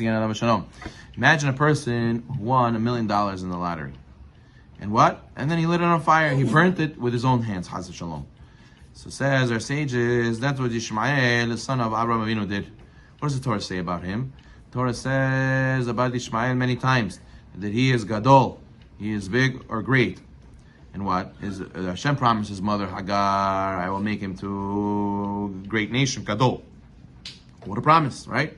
Imagine a person who won $1 million in the lottery. And what? And then he lit it on fire. He burnt it with his own hands. Chas v'shalom. So says our sages, that's what Yishmael, the son of Abraham Avinu, did. What does the Torah say about him? The Torah says about Yishmael many times that he is gadol, he is big or great. And what? Hashem promised his mother Hagar, I will make him to a great nation, gadol. What a promise, right?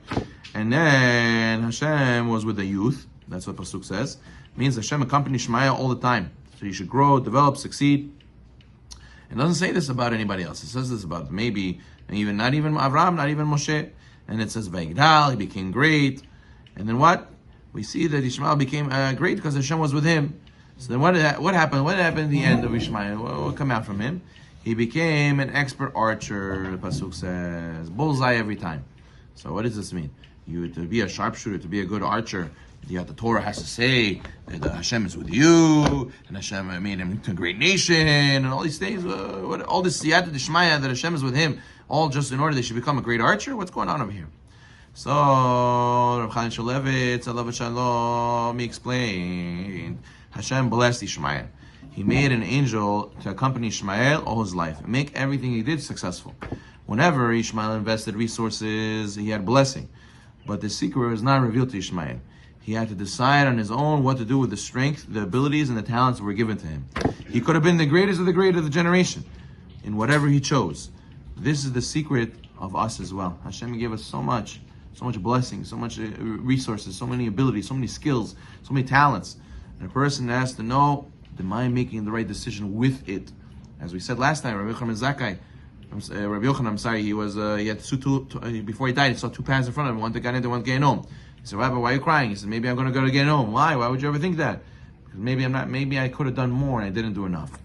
And then Hashem was with the youth. That's what Pasuk says. It means Hashem accompanied Ishmael all the time. So you should grow, develop, succeed. It doesn't say this about anybody else. It says this about not even Avraham, not even Moshe. And it says Vayigdal, he became great. And then what? We see that Ishmael became great because Hashem was with him. So then what happened? What happened at the end of Ishmael? What will come out from him? He became an expert archer, the Pasuk says. Bullseye every time. So what does this mean? To be a sharpshooter, to be a good archer, the Torah has to say that Hashem is with you, and Hashem made him into a great nation, and all these things. All this siyata d'shmaya that Hashem is with him, all just in order they should become a great archer. What's going on over here? So Rav Chaim Shulevitz, alav shalom, he explained. Hashem blessed Ishmael. He made an angel to accompany Ishmael all his life and make everything he did successful. Whenever Ishmael invested resources, he had blessing. But the secret was not revealed to Ishmael. He had to decide on his own what to do with the strength, the abilities, and the talents that were given to him. He could have been the greatest of the great of the generation in whatever he chose. This is the secret of us as well. Hashem gave us so much blessing, so much resources, so many abilities, so many skills, so many talents. And a person has to know, am I making the right decision with it? As we said last time, Rabbi Yochanan he had before he died, he saw two paths in front of him, one to Gan Eden, one to Gehenom. He said, Rabbi, why are you crying? He said, maybe I'm going to go to Gehenom. Why? Why would you ever think that? Because maybe I could have done more and I didn't do enough.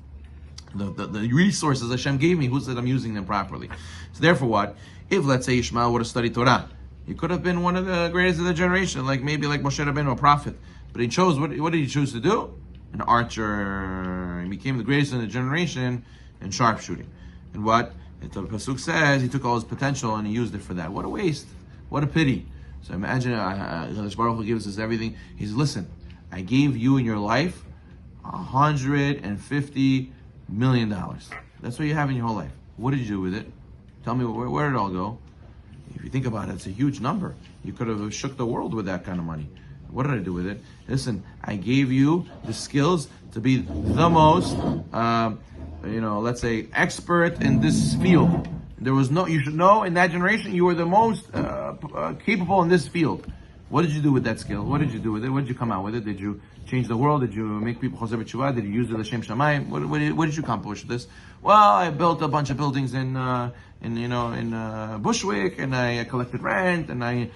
The resources Hashem gave me, who said I'm using them properly? So therefore what? If, let's say, Ishmael would have studied Torah, he could have been one of the greatest of the generation, maybe like Moshe Rabbeinu, a prophet. But he chose, what did he choose to do? An archer. He became the greatest in the generation in sharpshooting. And what? The Pasuk says he took all his potential and he used it for that. What a waste. What a pity. So imagine Baruch Hu gives us everything. He says, listen, I gave you in your life $150 million. That's what you have in your whole life. What did you do with it? Tell me, where did it all go? If you think about it, it's a huge number. You could have shook the world with that kind of money. What did I do with it? Listen, I gave you the skills to be the most, let's say, expert in this field. You should know in that generation you were the most capable in this field. What did you do with that skill? What did you do with it? What did you come out with it? Did you change the world? Did you make people choseh b'tshuva? Did you use it l'shem shamayim? What did you accomplish with this? Well, I built a bunch of buildings in Bushwick, and I collected rent, and I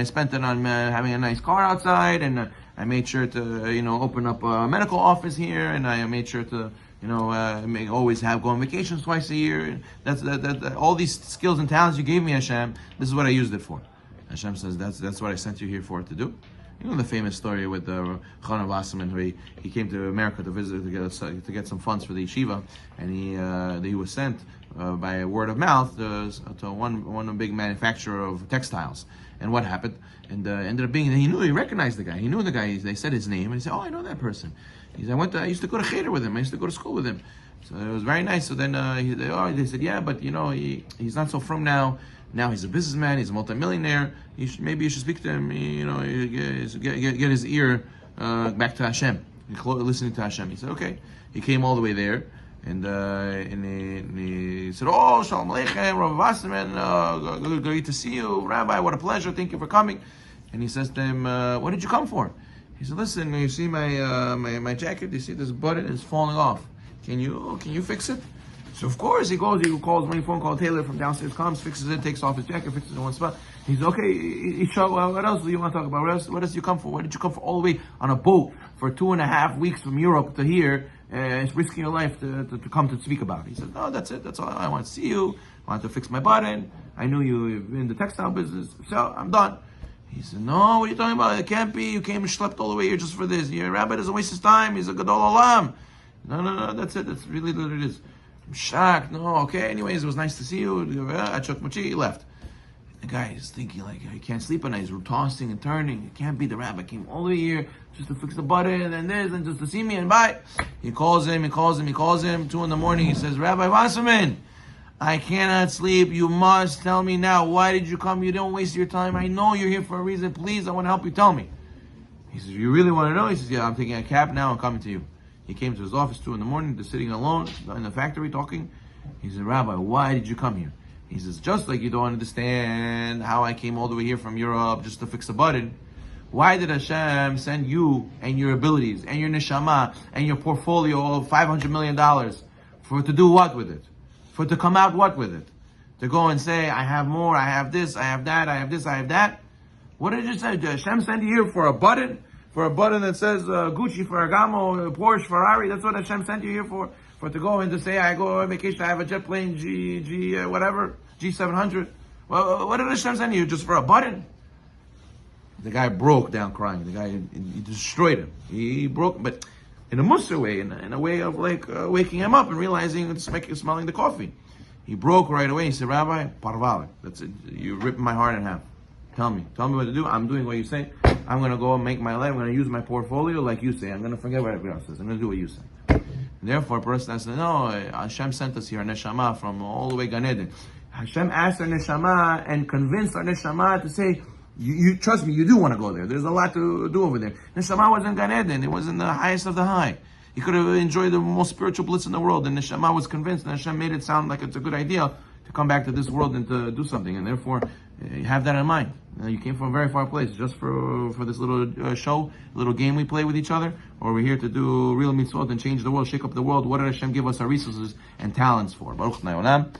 spent it on having a nice car outside, and I made sure to open up a medical office here, and I made sure to always go on vacations twice a year. And that's all these skills and talents you gave me, Hashem. This is what I used it for. Hashem says that's what I sent you here for to do. You know the famous story with Chana Wasserman, who he came to America to visit to get some funds for the yeshiva, and he was sent by word of mouth to one big manufacturer of textiles. And what happened? And ended up being, he recognized the guy. He knew the guy. They said his name, and he said, "Oh, I know that person." He said, I used to go to cheder with him. I used to go to school with him. So it was very nice. So then they said, yeah, but he's not so from now. Now he's a businessman. He's a multimillionaire. Maybe you should speak to him. Get his ear back to Hashem, listening to Hashem. He said, okay. He came all the way there, and he said, oh, Shalom Aleichem, Rav Wasserman, great to see you, Rabbi. What a pleasure. Thank you for coming. And he says to him, what did you come for? He said, listen, you see my jacket? You see this button is falling off. Can you fix it? So of course he calls one phone call Taylor from downstairs, comes, fixes it, takes off his jacket, fixes it in one spot. He says, okay, Isha, what else do you want to talk about? What else you come for? Why did you come for all the way on a boat for 2.5 weeks from Europe to here, risking your life to come to speak about it? He says, no, that's it. That's all. I want to see you. I want to fix my button. I knew you were in the textile business. So I'm done. He said, no, what are you talking about? It can't be. You came and schlepped all the way here just for this. Your rabbi doesn't waste his time. He's a gadol olam. No, that's it. That's really what it is. I'm shocked. No, okay. Anyways, it was nice to see you. He left. The guy is thinking like, he can't sleep at night. He's tossing and turning. It can't be. The rabbi came all the way here just to fix the button and this and just to see me and bye. He calls him. 2 in the morning. He says, Rabbi Wasserman, I cannot sleep. You must tell me now. Why did you come? You don't waste your time. I know you're here for a reason. Please, I want to help you. Tell me. He says, you really want to know? He says, yeah, I'm taking a cab now. I'm coming to you. He came to his office 2 in the morning. They're sitting alone in the factory talking. He said, Rabbi, why did you come here? He says, just like you don't understand how I came all the way here from Europe just to fix a button. Why did Hashem send you and your abilities and your neshama and your portfolio of $500 million for to do what with it? For to come out what with it? To go and say, I have more, I have this, I have that, I have this, I have that? What did you say? Did Hashem send you here for a button? For a button that says Gucci, Ferragamo, Porsche, Ferrari? That's what Hashem sent you here for? For to go and to say, I go on vacation, I have a jet plane, whatever, G700. Well, what did Hashem send you? Just for a button? The guy broke down crying. The guy, he destroyed him. He broke, but in a Musa way, in a way of like waking him up and realizing it's smelling the coffee. He broke right away. He said, Rabbi, parvale. That's it. You ripped my heart in half. Tell me what to do. I'm doing what you say. I'm going to go and make my life. I'm going to use my portfolio like you say. I'm going to forget what everybody else says. I'm going to do what you say. And therefore, a person has to know, Hashem sent us here, neshama, from all the way Gan Eden. Hashem asked our neshama and convinced our neshama to say, you trust me, you do want to go there. There's a lot to do over there. Neshama was in Gan Eden. It was in the highest of the high. He could have enjoyed the most spiritual bliss in the world. And Neshama was convinced, and Hashem made it sound like it's a good idea to come back to this world and to do something. And therefore, you have that in mind. You came from a very far place just for this little show, little game we play with each other, or we're here to do real mitzvot and change the world, shake up the world. What did Hashem give us our resources and talents for? Baruch Adonai Olam.